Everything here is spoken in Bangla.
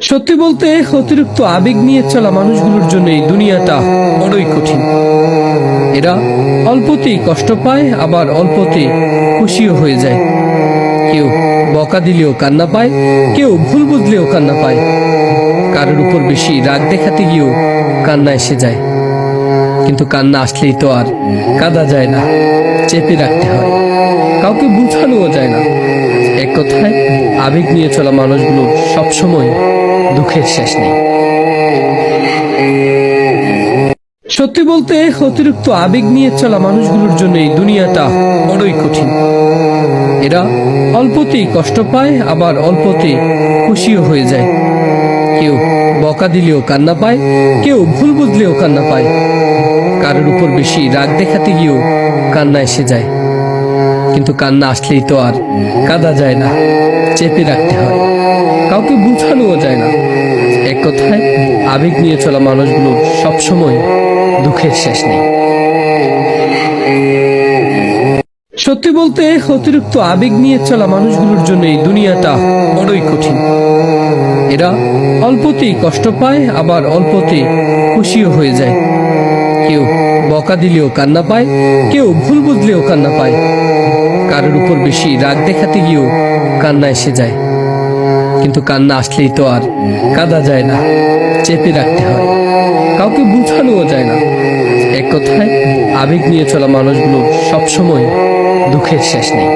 সত্যি বলতে অতিরিক্ত আবেগ নিয়ে চলা মানুষগুলোর জন্য এই দুনিয়াটা বড়ই কঠিন। এরা অল্পতেই কষ্ট পায়, আবার অল্পতেই খুশিও হয়ে যায়। কেউ বকা দিলেও কান্না পায়, কেউ ভুল বুঝলেও কান্না পায়, কারোর উপর বেশি রাগ দেখাতে গিয়েও কান্না এসে যায়। কিন্তু কান্না আসলেই তো আর কাঁদা যায় না, চেপে রাখতে হয়, কাউকে বুঝানোও যায় না। এক কথায় আবেগ নিয়ে চলা মানুষগুলো সবসময় দুঃখের শেষ নেই। সত্যি বলতে অতিরিক্ত আবেগ নিয়ে চলা মানুষগুলোর জন্য এই দুনিয়াটা বড়ই কঠিন। এরা অল্পতেই কষ্ট পায়, আবার অল্পতেই খুশিও হয়ে যায়। কেউ বকা দিলেও কান্না পায়, কেউ ভুল বুঝলেও কান্না পায়, কারোর উপর বেশি রাগ দেখাতে গিয়েও কান্না এসে যায়। কিন্তু কান্না আসলেই তো আর কাঁদা যায় না, চেপে রাখতে হয়, কাউকে বুঝানোও যায় না। এক কথায় আবেগ নিয়ে চলা মানুষগুলো সবসময় দুঃখের শেষ নেই। সত্যি বলতে অতিরিক্ত আবেগ নিয়ে চলা মানুষগুলোর জন্য এই দুনিয়াটা বড়ই কঠিন। এরা অল্পতেই কষ্ট পায়, আবার অল্পতেই খুশিও হয়ে যায়। কেউ বকা দিলেও কান্না পায়, কেউ ভুল বুঝলেও কান্না পায়, কারোর উপর বেশি রাগ দেখাতে গিয়েও কান্না এসে যায়। কিন্তু কান্না আসলেই তো আর কাঁদা যায় না, চেপে রাখতে হয়, কাউকে বুঝানোও যায় না। এক কথায় আবেগ নিয়ে চলা মানুষগুলো সবসময় দুঃখের শেষ নেই।